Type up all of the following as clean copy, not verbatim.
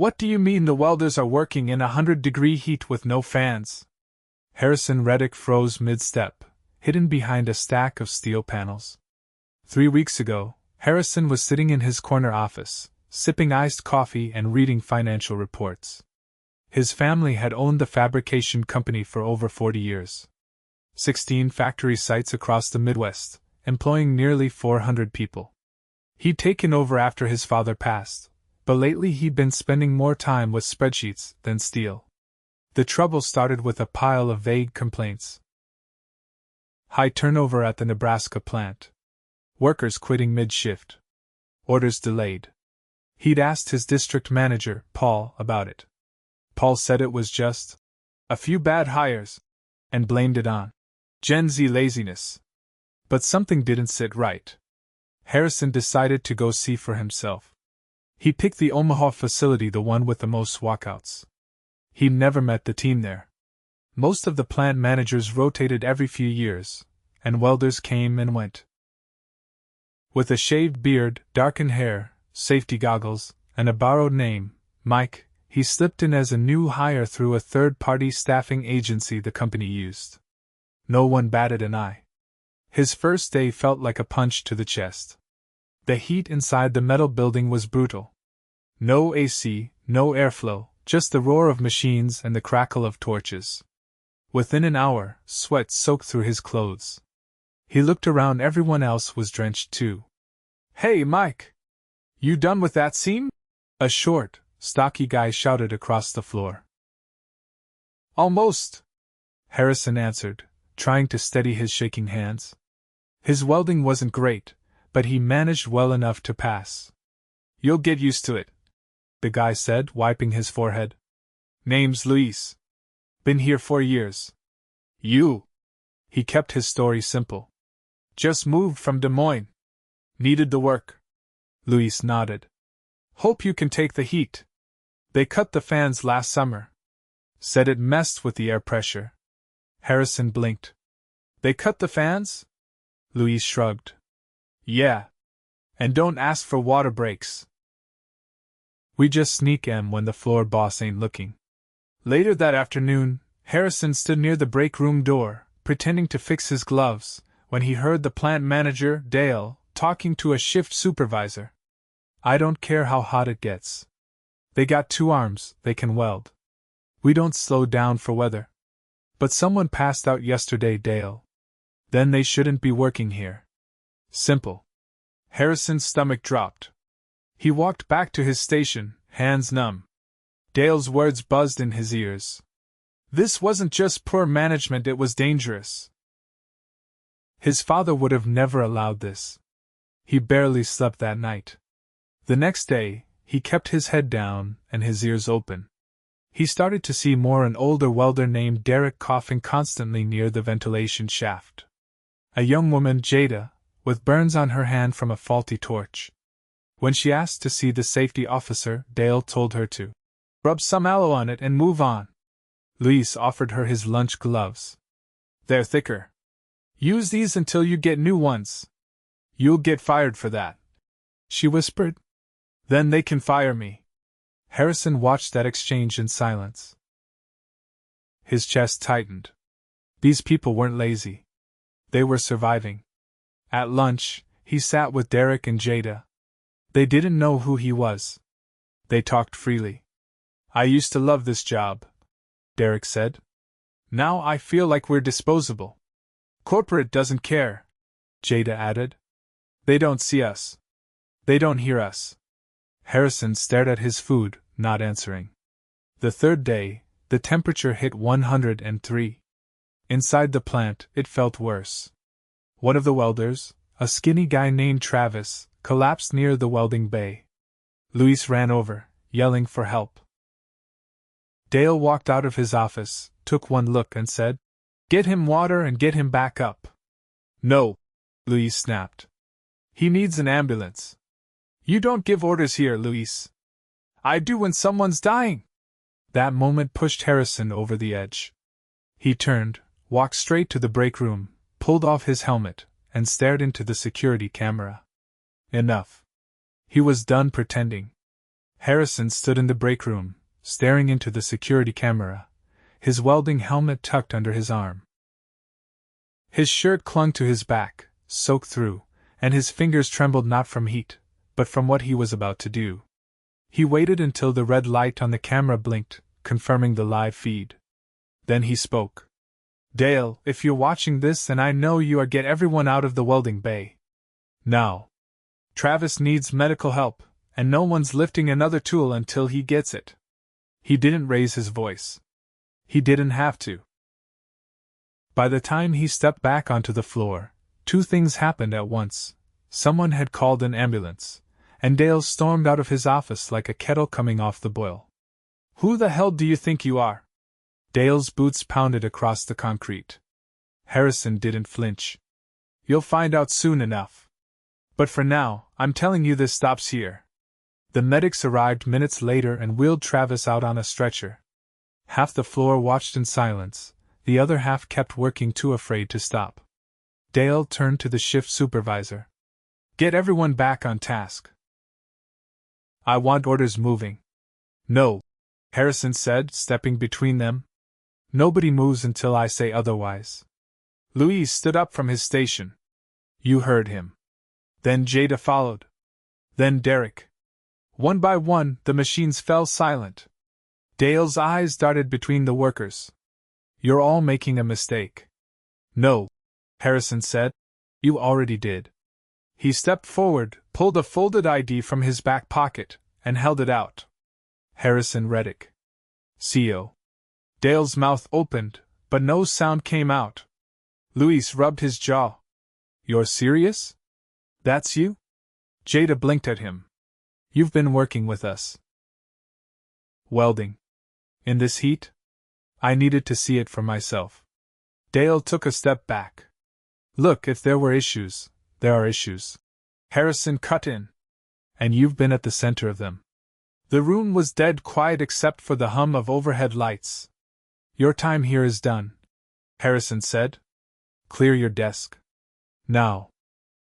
What do you mean the welders are working in 100-degree heat with no fans? Reddick froze mid-step, hidden behind a stack of steel panels. 3 weeks ago, Harrison was sitting in his corner office, sipping iced coffee and reading financial reports. His family had owned the fabrication company for over 40 years. 16 factory sites across the Midwest, employing nearly 400 people. He'd taken over after his father passed, but lately he'd been spending more time with spreadsheets than steel. The trouble started with a pile of vague complaints. High turnover at the Nebraska plant. Workers quitting mid-shift. Orders delayed. He'd asked his district manager, Paul, about it. Paul said it was just a few bad hires, and blamed it on Gen Z laziness. But something didn't sit right. Harrison decided to go see for himself. He picked the Omaha facility, the one with the most walkouts. He'd never met the team there. Most of the plant managers rotated every few years, and welders came and went. With a shaved beard, darkened hair, safety goggles, and a borrowed name, Mike, he slipped in as a new hire through a third-party staffing agency the company used. No one batted an eye. His first day felt like a punch to the chest. The heat inside the metal building was brutal. No AC, no airflow, just the roar of machines and the crackle of torches. Within an hour, sweat soaked through his clothes. He looked around, everyone else was drenched too. "Hey, Mike! You done with that seam?" a short, stocky guy shouted across the floor. "Almost," Harrison answered, trying to steady his shaking hands. His welding wasn't great, but he managed well enough to pass. "You'll get used to it," the guy said, wiping his forehead. "Name's Luis. Been here 4 years. You?" He kept his story simple. "Just moved from Des Moines. Needed the work." Luis nodded. "Hope you can take the heat. They cut the fans last summer. Said it messed with the air pressure." Harrison blinked. "They cut the fans?" Luis shrugged. "Yeah. And don't ask for water breaks. We just sneak 'em when the floor boss ain't looking." Later that afternoon, Harrison stood near the break room door, pretending to fix his gloves, when he heard the plant manager, Dale, talking to a shift supervisor. "I don't care how hot it gets. They got 2 arms, they can weld. We don't slow down for weather. But someone passed out yesterday, Dale. Then they shouldn't be working here. Simple." Harrison's stomach dropped. He walked back to his station, hands numb. Dale's words buzzed in his ears. This wasn't just poor management, it was dangerous. His father would have never allowed this. He barely slept that night. The next day, he kept his head down and his ears open. He started to see more an older welder named Derek coughing constantly near the ventilation shaft. A young woman, Jada, with burns on her hand from a faulty torch. When she asked to see the safety officer, Dale told her to rub some aloe on it and move on. Luis offered her his lunch gloves. "They're thicker. Use these until you get new ones. You'll get fired for that," she whispered. "Then they can fire me." Harrison watched that exchange in silence. His chest tightened. These people weren't lazy. They were surviving. At lunch, he sat with Derek and Jada. They didn't know who he was. They talked freely. "I used to love this job," Derek said. "Now I feel like we're disposable. Corporate doesn't care," Jada added. "They don't see us. They don't hear us." Harrison stared at his food, not answering. The third day, the temperature hit 103. Inside the plant, it felt worse. One of the welders, a skinny guy named Travis, collapsed near the welding bay. Luis ran over, yelling for help. Dale walked out of his office, took one look and said, "Get him water and get him back up." "No," Luis snapped. "He needs an ambulance." "You don't give orders here, Luis." "I do when someone's dying." That moment pushed Harrison over the edge. He turned, walked straight to the break room, pulled off his helmet, and stared into the security camera. Enough. He was done pretending. Harrison stood in the break room, staring into the security camera, his welding helmet tucked under his arm. His shirt clung to his back, soaked through, and his fingers trembled not from heat, but from what he was about to do. He waited until the red light on the camera blinked, confirming the live feed. Then he spoke. "Dale, if you're watching this, and I know you are, get everyone out of the welding bay. Now. Travis needs medical help, and no one's lifting another tool until he gets it." He didn't raise his voice. He didn't have to. By the time he stepped back onto the floor, two things happened at once. Someone had called an ambulance, and Dale stormed out of his office like a kettle coming off the boil. "Who the hell do you think you are?" Dale's boots pounded across the concrete. Harrison didn't flinch. "You'll find out soon enough. But for now, I'm telling you this stops here." The medics arrived minutes later and wheeled Travis out on a stretcher. Half the floor watched in silence, the other half kept working, too afraid to stop. Dale turned to the shift supervisor. "Get everyone back on task. I want orders moving." "No," Harrison said, stepping between them. "Nobody moves until I say otherwise." Louise stood up from his station. "You heard him." Then Jada followed. Then Derek. One by one, the machines fell silent. Dale's eyes darted between the workers. "You're all making a mistake." "No," Harrison said. "You already did." He stepped forward, pulled a folded ID from his back pocket, and held it out. Harrison Reddick. CO. Dale's mouth opened, but no sound came out. Luis rubbed his jaw. "You're serious? That's you?" Jada blinked at him. "You've been working with us." "Welding. In this heat?" "I needed to see it for myself." Dale took a step back. "Look, if there were issues, there are issues." Harrison cut in. "And you've been at the center of them." The room was dead quiet except for the hum of overhead lights. "Your time here is done," Harrison said. "Clear your desk. Now."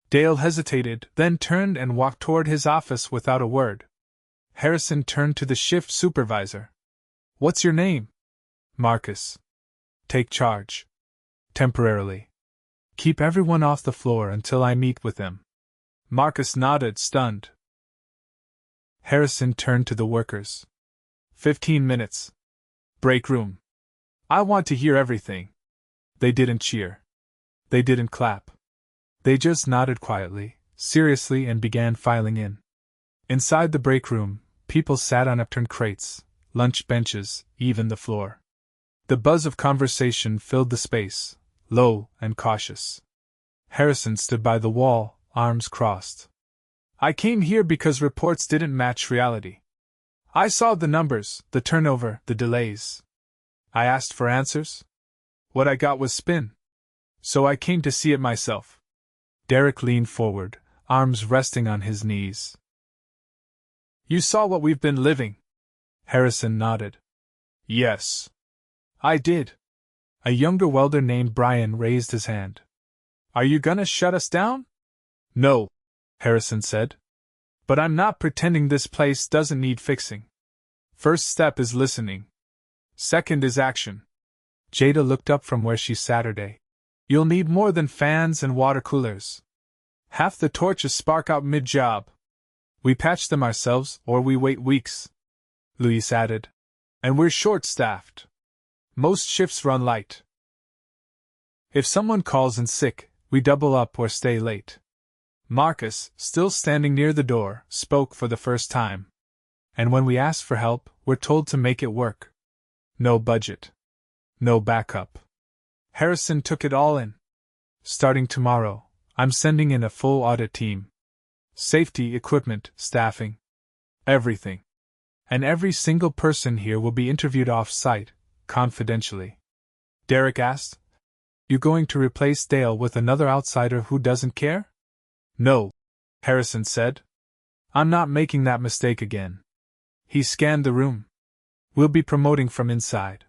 Dale hesitated, then turned and walked toward his office without a word. Harrison turned to the shift supervisor. "What's your name?" "Marcus." "Take charge. Temporarily. Keep everyone off the floor until I meet with them." Marcus nodded, stunned. Harrison turned to the workers. 15 minutes. Break room. I want to hear everything." They didn't cheer. They didn't clap. They just nodded quietly, seriously, and began filing in. Inside the break room, people sat on upturned crates, lunch benches, even the floor. The buzz of conversation filled the space, low and cautious. Harrison stood by the wall, arms crossed. "I came here because reports didn't match reality. I saw the numbers, the turnover, the delays. I asked for answers. What I got was spin. So I came to see it myself." Derek leaned forward, arms resting on his knees. "You saw what we've been living?" Harrison nodded. "Yes. I did." A younger welder named Brian raised his hand. "Are you gonna shut us down?" "No," Harrison said. "But I'm not pretending this place doesn't need fixing. First step is listening. Second is action." Jada looked up from where she sat Saturday. "You'll need more than fans and water coolers. Half the torches spark out mid-job. We patch them ourselves or we wait weeks," Luis added. "And we're short-staffed. Most shifts run light. If someone calls in sick, we double up or stay late." Marcus, still standing near the door, spoke for the first time. "And when we ask for help, we're told to make it work. No budget. No backup." Harrison took it all in. "Starting tomorrow, I'm sending in a full audit team. Safety, equipment, staffing. Everything. And every single person here will be interviewed off-site, confidentially." Derek asked, "You going to replace Dale with another outsider who doesn't care?" "No," Harrison said. "I'm not making that mistake again." He scanned the room. "We'll be promoting from inside.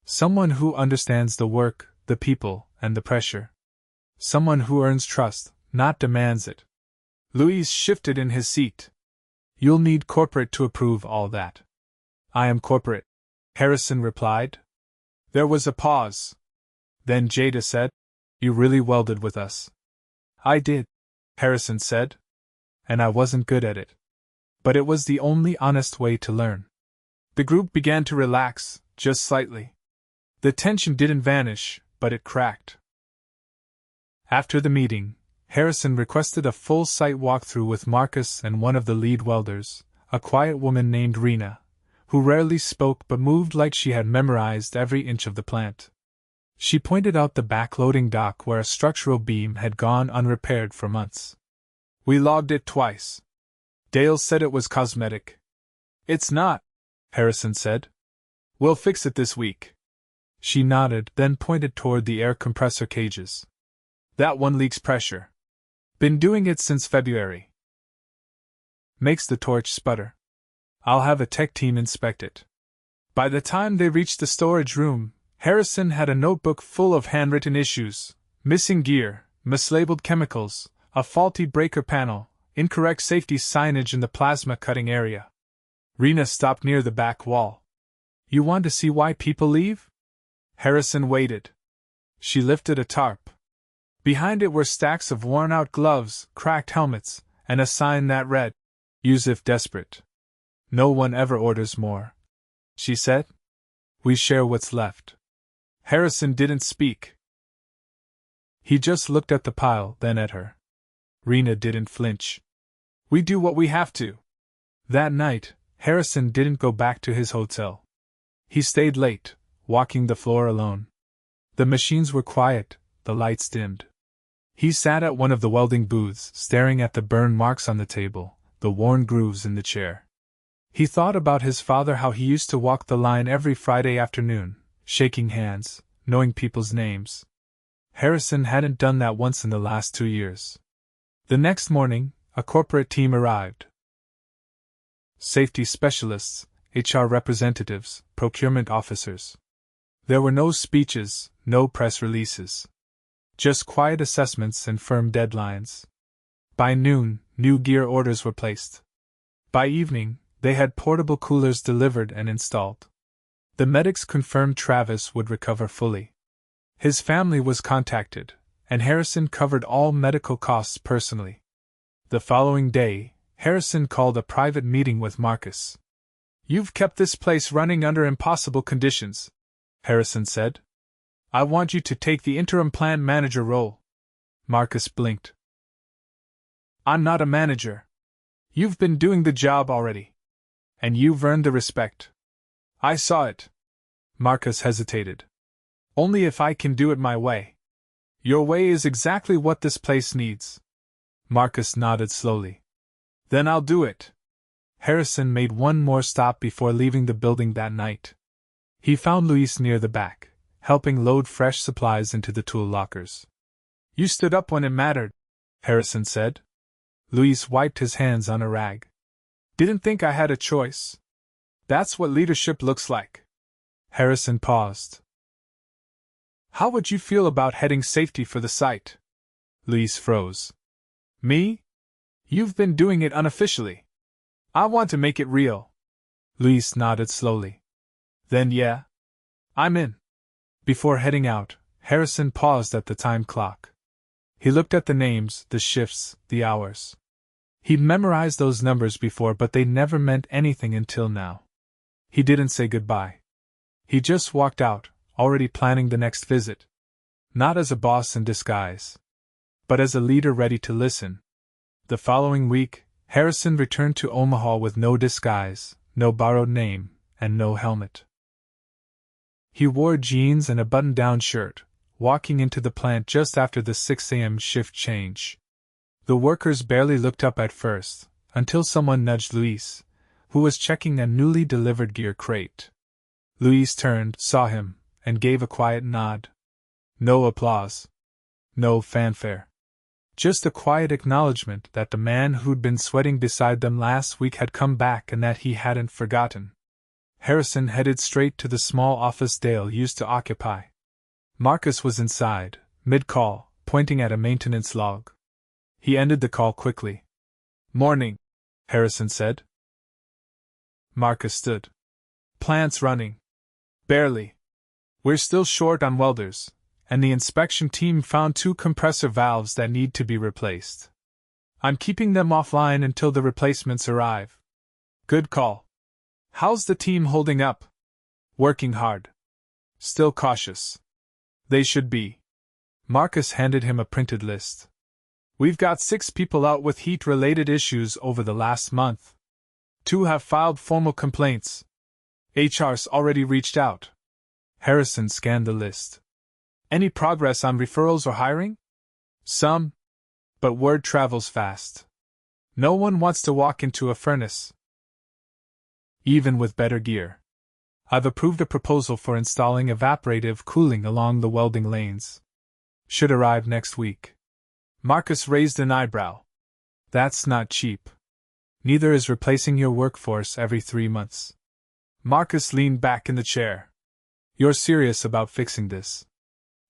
Someone who understands the work, the people, and the pressure. Someone who earns trust, not demands it." Luis shifted in his seat. You'll need corporate to approve all that. I am corporate, Harrison replied. There was a pause. Then Jada said, You really welded with us. I did, Harrison said. And I wasn't good at it. But it was the only honest way to learn. The group began to relax, just slightly. The tension didn't vanish, but it cracked. After the meeting, Harrison requested a full site walkthrough with Marcus and one of the lead welders, a quiet woman named Rena, who rarely spoke but moved like she had memorized every inch of the plant. She pointed out the back-loading dock where a structural beam had gone unrepaired for months. We logged it twice. Dale said it was cosmetic. It's not, Harrison said. We'll fix it this week. She nodded, then pointed toward the air compressor cages. That one leaks pressure. Been doing it since February. Makes the torch sputter. I'll have a tech team inspect it. By the time they reached the storage room, Harrison had a notebook full of handwritten issues, missing gear, mislabeled chemicals, a faulty breaker panel, incorrect safety signage in the plasma cutting area. Rena stopped near the back wall. You want to see why people leave? Harrison waited. She lifted a tarp. Behind it were stacks of worn-out gloves, cracked helmets, and a sign that read, Use if desperate. No one ever orders more, she said. We share what's left. Harrison didn't speak. He just looked at the pile, then at her. Rena didn't flinch. We do what we have to. That night, Harrison didn't go back to his hotel. He stayed late, walking the floor alone. The machines were quiet, the lights dimmed. He sat at one of the welding booths, staring at the burn marks on the table, the worn grooves in the chair. He thought about his father, how he used to walk the line every Friday afternoon, shaking hands, knowing people's names. Harrison hadn't done that once in the last 2 years. The next morning, a corporate team arrived. Safety specialists, HR representatives, procurement officers. There were no speeches, no press releases. Just quiet assessments and firm deadlines. By noon, new gear orders were placed. By evening, they had portable coolers delivered and installed. The medics confirmed Travis would recover fully. His family was contacted, and Harrison covered all medical costs personally. The following day, Harrison called a private meeting with Marcus. You've kept this place running under impossible conditions, Harrison said. I want you to take the interim plant manager role. Marcus blinked. I'm not a manager. You've been doing the job already. And you've earned the respect. I saw it. Marcus hesitated. Only if I can do it my way. Your way is exactly what this place needs. Marcus nodded slowly. Then I'll do it. Harrison made one more stop before leaving the building that night. He found Luis near the back, helping load fresh supplies into the tool lockers. You stood up when it mattered, Harrison said. Luis wiped his hands on a rag. Didn't think I had a choice. That's what leadership looks like. Harrison paused. How would you feel about heading safety for the site? Luis froze. Me? You've been doing it unofficially. I want to make it real. Luis nodded slowly. Then yeah. I'm in. Before heading out, Harrison paused at the time clock. He looked at the names, the shifts, the hours. He'd memorized those numbers before, but they never meant anything until now. He didn't say goodbye. He just walked out, already planning the next visit. Not as a boss in disguise, but as a leader ready to listen. The following week, Harrison returned to Omaha with no disguise, no borrowed name, and no helmet. He wore jeans and a button-down shirt, walking into the plant just after the 6 a.m. shift change. The workers barely looked up at first, until someone nudged Luis, who was checking a newly delivered gear crate. Luis turned, saw him, and gave a quiet nod. No applause. No fanfare. Just a quiet acknowledgement that the man who'd been sweating beside them last week had come back and that he hadn't forgotten. Harrison headed straight to the small office Dale used to occupy. Marcus was inside, mid-call, pointing at a maintenance log. He ended the call quickly. Morning, Harrison said. Marcus stood. Plant's running. Barely. We're still short on welders, and the inspection team found 2 compressor valves that need to be replaced. I'm keeping them offline until the replacements arrive. Good call. How's the team holding up? Working hard. Still cautious. They should be. Marcus handed him a printed list. We've got 6 people out with heat-related issues over the last month. 2 have filed formal complaints. HR's already reached out. Harrison scanned the list. Any progress on referrals or hiring? Some. But word travels fast. No one wants to walk into a furnace. Even with better gear. I've approved a proposal for installing evaporative cooling along the welding lanes. Should arrive next week. Marcus raised an eyebrow. That's not cheap. Neither is replacing your workforce every 3 months. Marcus leaned back in the chair. You're serious about fixing this?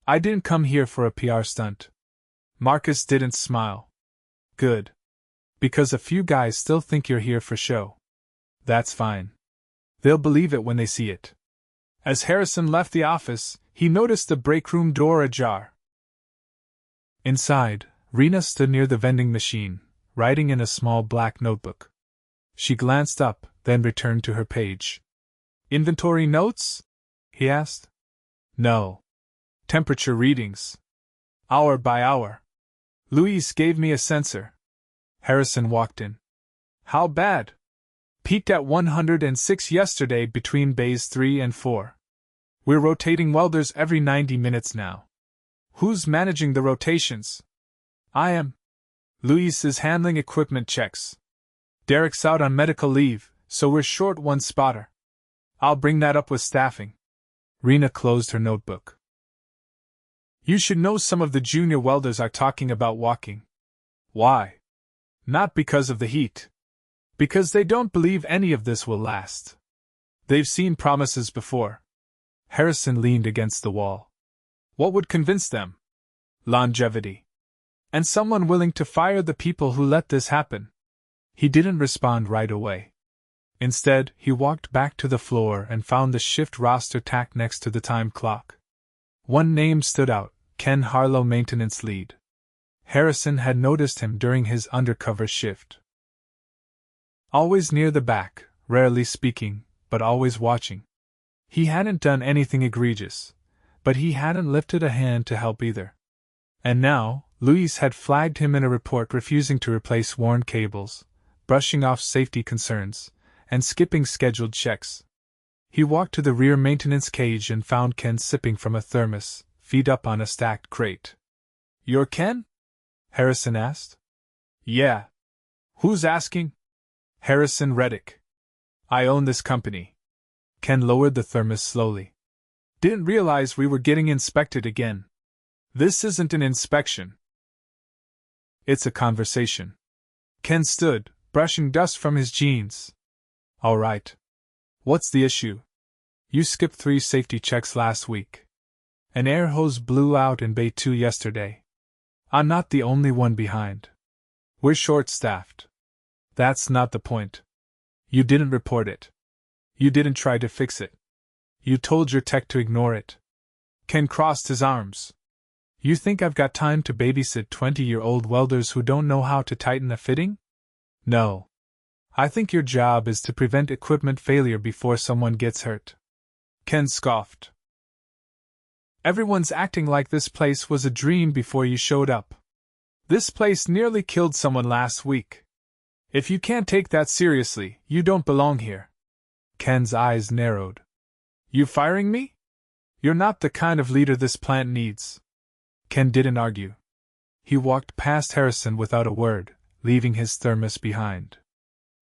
I didn't come here for a PR stunt. Marcus didn't smile. Good. Because a few guys still think you're here for show. That's fine. They'll believe it when they see it. As Harrison left the office, he noticed the breakroom door ajar. Inside, Rena stood near the vending machine, writing in a small black notebook. She glanced up, then returned to her page. Inventory notes? He asked. No. Temperature readings. Hour by hour. Louise gave me a sensor. Harrison walked in. How bad? Peaked at 106 yesterday between bays 3 and 4. We're rotating welders every 90 minutes now. Who's managing the rotations? I am. Louise is handling equipment checks. Derek's out on medical leave, so we're short 1 spotter. I'll bring that up with staffing. Rena closed her notebook. You should know some of the junior welders are talking about walking. Why? Not because of the heat. Because they don't believe any of this will last. They've seen promises before. Harrison leaned against the wall. What would convince them? Longevity. And someone willing to fire the people who let this happen. He didn't respond right away. Instead, he walked back to the floor and found the shift roster tacked next to the time clock. One name stood out, Ken Harlow, maintenance lead. Harrison had noticed him during his undercover shift. Always near the back, rarely speaking, but always watching. He hadn't done anything egregious, but he hadn't lifted a hand to help either. And now, Louise had flagged him in a report refusing to replace worn cables, brushing off safety concerns, and skipping scheduled checks. He walked to the rear maintenance cage and found Ken sipping from a thermos, feet up on a stacked crate. You're Ken? Harrison asked. Yeah. Who's asking? Harrison Reddick. I own this company. Ken lowered the thermos slowly. Didn't realize we were getting inspected again. This isn't an inspection. It's a conversation. Ken stood, brushing dust from his jeans. All right. What's the issue? You skipped 3 safety checks last week. An air hose blew out in Bay 2 yesterday. I'm not the only one behind. We're short-staffed. That's not the point. You didn't report it. You didn't try to fix it. You told your tech to ignore it. Ken crossed his arms. You think I've got time to babysit 20-year-old welders who don't know how to tighten a fitting? No. I think your job is to prevent equipment failure before someone gets hurt. Ken scoffed. Everyone's acting like this place was a dream before you showed up. This place nearly killed someone last week. If you can't take that seriously, you don't belong here. Ken's eyes narrowed. You firing me? You're not the kind of leader this plant needs. Ken didn't argue. He walked past Harrison without a word, leaving his thermos behind.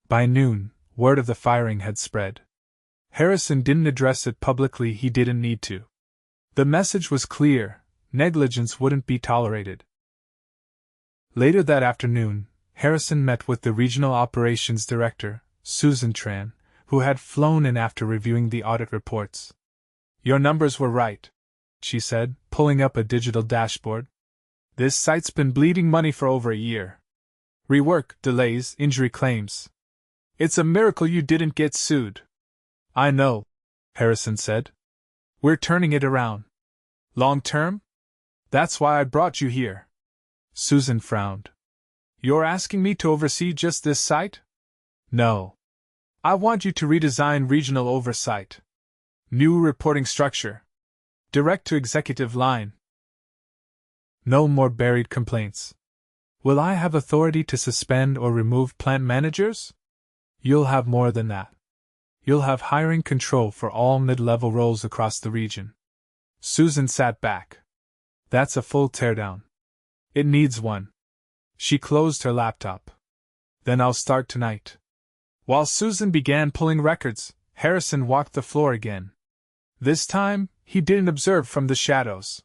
By noon, word of the firing had spread. Harrison didn't address it publicly, he didn't need to. The message was clear, negligence wouldn't be tolerated. Later that afternoon, Harrison met with the Regional Operations Director, Susan Tran, who had flown in after reviewing the audit reports. Your numbers were right, she said, pulling up a digital dashboard. This site's been bleeding money for over a year. Rework, delays, injury claims. It's a miracle you didn't get sued. I know, Harrison said. We're turning it around. Long term? That's why I brought you here. Susan frowned. You're asking me to oversee just this site? No. I want you to redesign regional oversight. New reporting structure. Direct to executive line. No more buried complaints. Will I have authority to suspend or remove plant managers? You'll have more than that. You'll have hiring control for all mid-level roles across the region. Susan sat back. That's a full teardown. It needs one. She closed her laptop. Then I'll start tonight. While Susan began pulling records, Harrison walked the floor again. This time, he didn't observe from the shadows.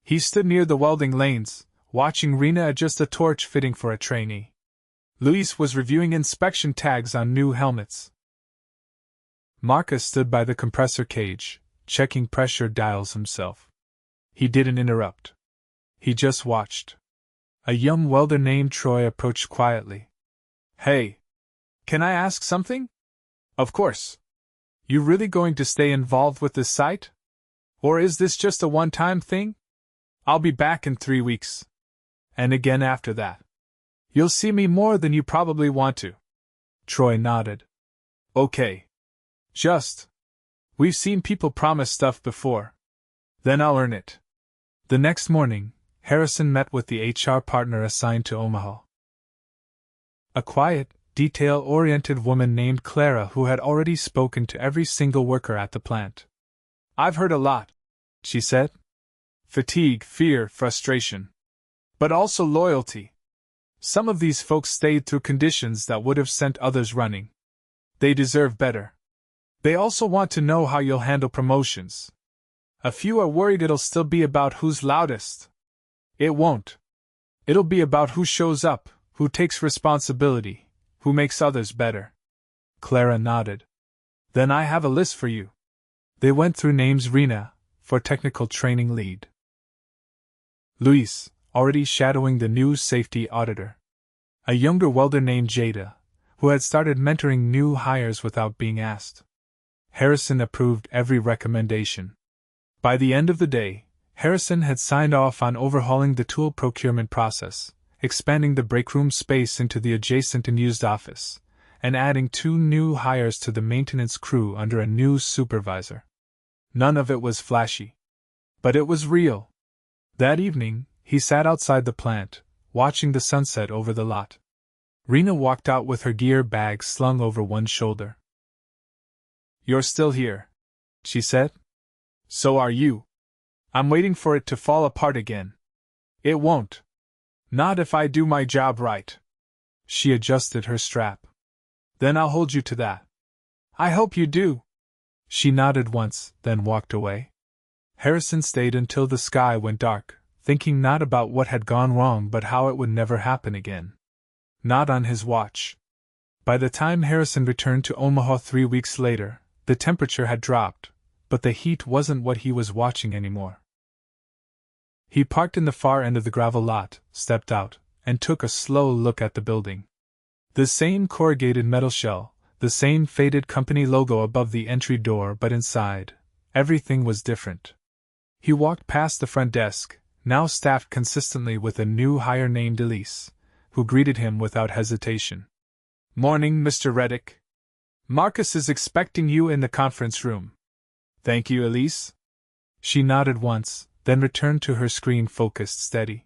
He stood near the welding lanes, watching Rena adjust a torch fitting for a trainee. Luis was reviewing inspection tags on new helmets. Marcus stood by the compressor cage, checking pressure dials himself. He didn't interrupt. He just watched. A young welder named Troy approached quietly. Hey! Can I ask something? Of course. You really going to stay involved with this site? Or is this just a one-time thing? I'll be back in 3 weeks. And again after that. You'll see me more than you probably want to. Troy nodded. Okay. We've seen people promise stuff before. Then I'll earn it. The next morning, Harrison met with the HR partner assigned to Omaha. A quiet, detail-oriented woman named Clara who had already spoken to every single worker at the plant. I've heard a lot, she said. Fatigue, fear, frustration. But also loyalty. Some of these folks stayed through conditions that would have sent others running. They deserve better. They also want to know how you'll handle promotions. A few are worried it'll still be about who's loudest. It won't. It'll be about who shows up, who takes responsibility, who makes others better. Clara nodded. Then I have a list for you. They went through names. Rena, for technical training lead. Luis, already shadowing the new safety auditor. A younger welder named Jada, who had started mentoring new hires without being asked. Harrison approved every recommendation. By the end of the day, Harrison had signed off on overhauling the tool procurement process, expanding the breakroom space into the adjacent unused office, and adding 2 new hires to the maintenance crew under a new supervisor. None of it was flashy. But it was real. That evening, he sat outside the plant, watching the sunset over the lot. Rena walked out with her gear bag slung over one shoulder. You're still here, she said. So are you. I'm waiting for it to fall apart again. It won't. Not if I do my job right. She adjusted her strap. Then I'll hold you to that. I hope you do. She nodded once, then walked away. Harrison stayed until the sky went dark, thinking not about what had gone wrong but how it would never happen again. Not on his watch. By the time Harrison returned to Omaha 3 weeks later, the temperature had dropped, but the heat wasn't what he was watching anymore. He parked in the far end of the gravel lot, stepped out, and took a slow look at the building. The same corrugated metal shell, the same faded company logo above the entry door, but inside, everything was different. He walked past the front desk, now staffed consistently with a new hire named Elise, who greeted him without hesitation. Morning, Mr. Reddick. Marcus is expecting you in the conference room. Thank you, Elise. She nodded once, then returned to her screen focused steady.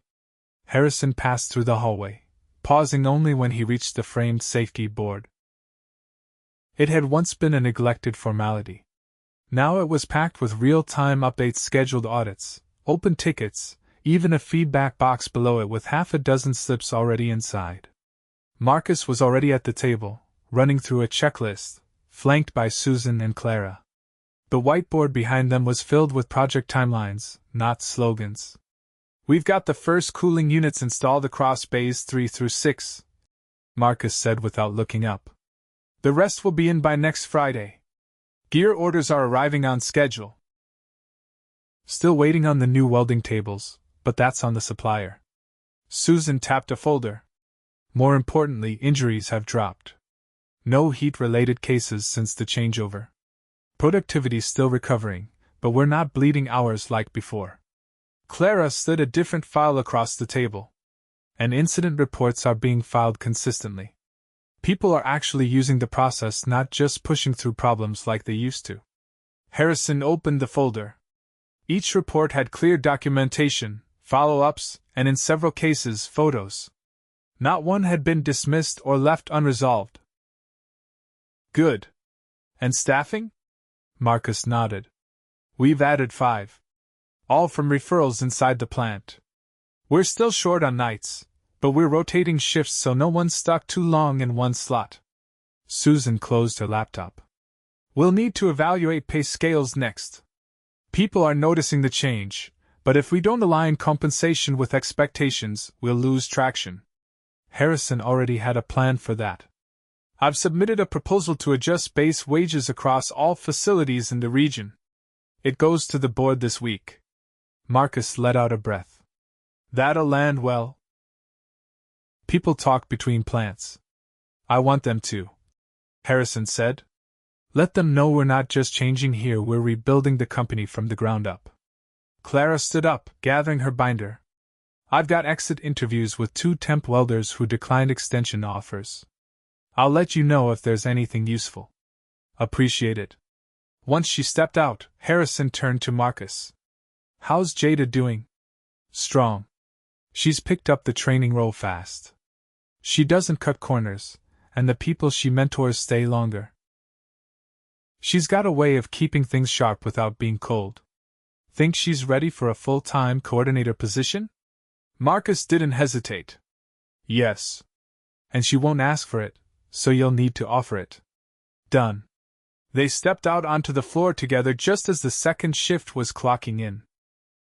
Harrison passed through the hallway, pausing only when he reached the framed safety board. It had once been a neglected formality. Now it was packed with real-time updates, scheduled audits, open tickets, even a feedback box below it with half a dozen slips already inside. Marcus was already at the table, running through a checklist, flanked by Susan and Clara. The whiteboard behind them was filled with project timelines, not slogans. We've got the first cooling units installed across bays 3 through 6, Marcus said without looking up. The rest will be in by next Friday. Gear orders are arriving on schedule. Still waiting on the new welding tables, but that's on the supplier. Susan tapped a folder. More importantly, injuries have dropped. No heat-related cases since the changeover. Productivity still recovering, but we're not bleeding hours like before. Clara slid a different file across the table. And incident reports are being filed consistently. People are actually using the process, not just pushing through problems like they used to. Harrison opened the folder. Each report had clear documentation, follow-ups, and in several cases, photos. Not one had been dismissed or left unresolved. Good. And staffing? Marcus nodded. We've added 5. All from referrals inside the plant. We're still short on nights, but we're rotating shifts so no one's stuck too long in one slot. Susan closed her laptop. We'll need to evaluate pay scales next. People are noticing the change, but if we don't align compensation with expectations, we'll lose traction. Harrison already had a plan for that. I've submitted a proposal to adjust base wages across all facilities in the region. It goes to the board this week. Marcus let out a breath. That'll land well. People talk between plants. I want them to. Harrison said. Let them know we're not just changing here, we're rebuilding the company from the ground up. Clara stood up, gathering her binder. I've got exit interviews with 2 temp welders who declined extension offers. I'll let you know if there's anything useful. Appreciate it. Once she stepped out, Harrison turned to Marcus. How's Jada doing? Strong. She's picked up the training role fast. She doesn't cut corners, and the people she mentors stay longer. She's got a way of keeping things sharp without being cold. Think she's ready for a full-time coordinator position? Marcus didn't hesitate. Yes. And she won't ask for it, so you'll need to offer it. Done. They stepped out onto the floor together just as the second shift was clocking in.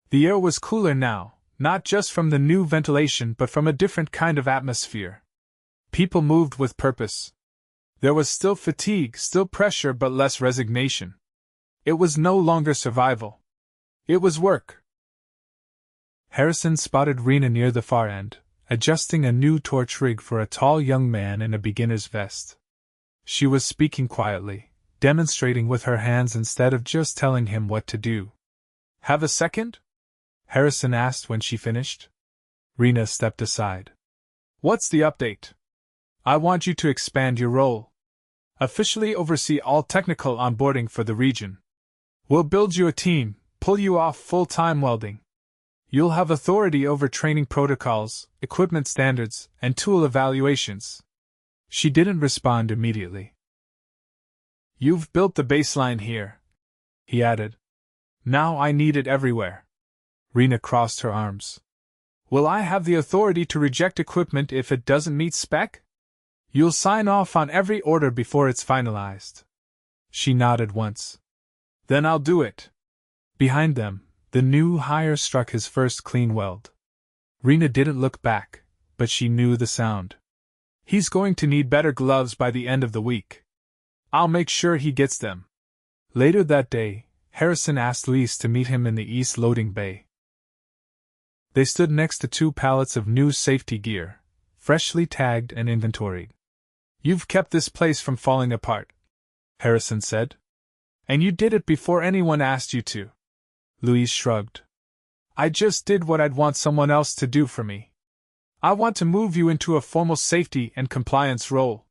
The air was cooler now, not just from the new ventilation but from a different kind of atmosphere. People moved with purpose. There was still fatigue, still pressure, but less resignation. It was no longer survival. It was work. Harrison spotted Rena near the far end, adjusting a new torch rig for a tall young man in a beginner's vest. She was speaking quietly, demonstrating with her hands instead of just telling him what to do. Have a second? Harrison asked when she finished. Rena stepped aside. What's the update? I want you to expand your role. Officially oversee all technical onboarding for the region. We'll build you a team, pull you off full-time welding. You'll have authority over training protocols, equipment standards, and tool evaluations. She didn't respond immediately. You've built the baseline here, he added. Now I need it everywhere. Rena crossed her arms. Will I have the authority to reject equipment if it doesn't meet spec? You'll sign off on every order before it's finalized. She nodded once. Then I'll do it. Behind them, the new hire struck his first clean weld. Rena didn't look back, but she knew the sound. He's going to need better gloves by the end of the week. I'll make sure he gets them. Later that day, Harrison asked Luis to meet him in the east loading bay. They stood next to 2 pallets of new safety gear, freshly tagged and inventoried. You've kept this place from falling apart, Harrison said. And you did it before anyone asked you to. Luis shrugged. I just did what I'd want someone else to do for me. I want to move you into a formal safety and compliance role.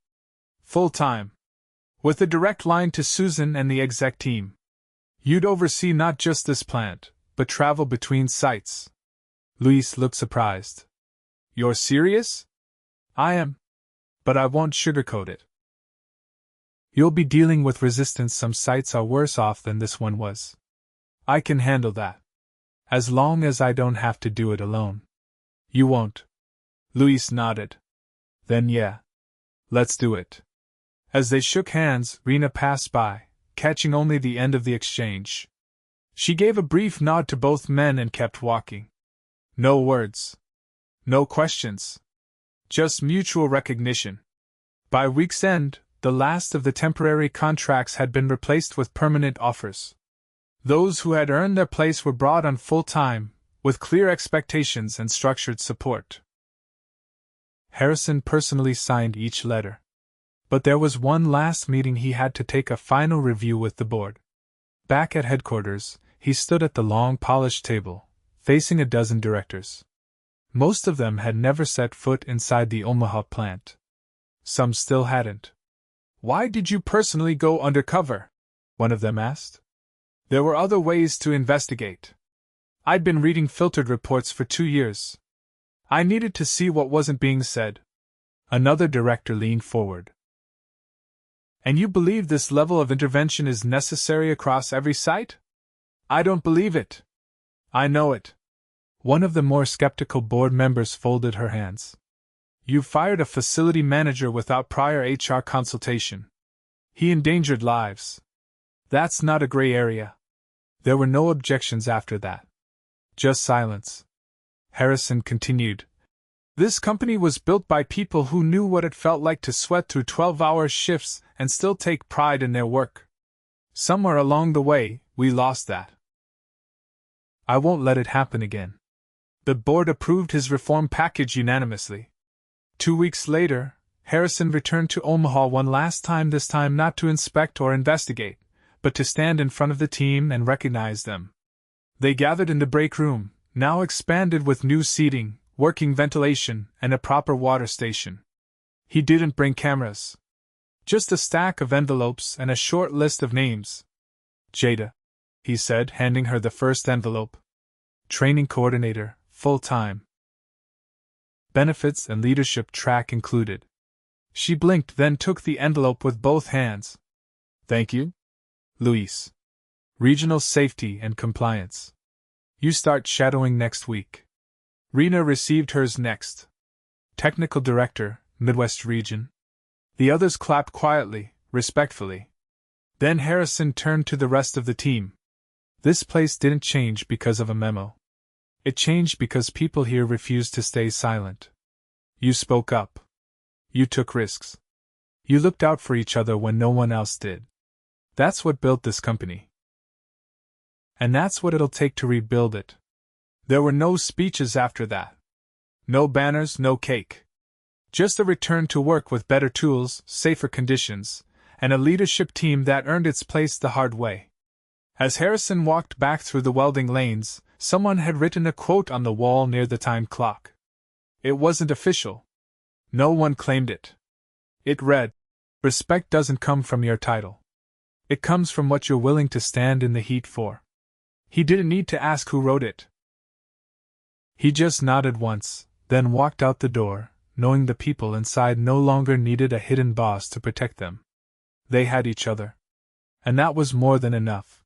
Full-time. With a direct line to Susan and the exec team. You'd oversee not just this plant, but travel between sites. Luis looked surprised. You're serious? I am. But I won't sugarcoat it. You'll be dealing with resistance. Some sites are worse off than this one was. I can handle that. As long as I don't have to do it alone. You won't. Luis nodded. Then yeah. Let's do it. As they shook hands, Rena passed by, catching only the end of the exchange. She gave a brief nod to both men and kept walking. No words. No questions. Just mutual recognition. By week's end, the last of the temporary contracts had been replaced with permanent offers. Those who had earned their place were brought on full-time, with clear expectations and structured support. Harrison personally signed each letter. But there was one last meeting he had to take a final review with the board. Back at headquarters, he stood at the long polished table, facing a dozen directors. Most of them had never set foot inside the Omaha plant. Some still hadn't. "Why did you personally go undercover?" one of them asked. "There were other ways to investigate. I'd been reading filtered reports for 2 years. I needed to see what wasn't being said." Another director leaned forward. "And you believe this level of intervention is necessary across every site?" "I don't believe it. I know it." One of the more skeptical board members folded her hands. "You fired a facility manager without prior HR consultation. He endangered lives. That's not a gray area." There were no objections after that. Just silence. Harrison continued. "This company was built by people who knew what it felt like to sweat through 12-hour shifts and still take pride in their work. Somewhere along the way, we lost that. I won't let it happen again." The board approved his reform package unanimously. 2 weeks later, Harrison returned to Omaha one last time, this time not to inspect or investigate, but to stand in front of the team and recognize them. They gathered in the break room, now expanded with new seating, working ventilation, and a proper water station. He didn't bring cameras. Just a stack of envelopes and a short list of names. "Jada," he said, handing her the first envelope. "Training coordinator, full-time. Benefits and leadership track included." She blinked, then took the envelope with both hands. "Thank you, Luis. Regional safety and compliance. You start shadowing next week." Rena received hers next. Technical director, Midwest region. The others clapped quietly, respectfully. Then Harrison turned to the rest of the team. "This place didn't change because of a memo. It changed because people here refused to stay silent. You spoke up. You took risks. You looked out for each other when no one else did. That's what built this company. And that's what it'll take to rebuild it." There were no speeches after that. No banners, no cake. Just a return to work with better tools, safer conditions, and a leadership team that earned its place the hard way. As Harrison walked back through the welding lanes, someone had written a quote on the wall near the time clock. It wasn't official. No one claimed it. It read, "Respect doesn't come from your title. It comes from what you're willing to stand in the heat for." He didn't need to ask who wrote it. He just nodded once, then walked out the door, knowing the people inside no longer needed a hidden boss to protect them. They had each other. And that was more than enough.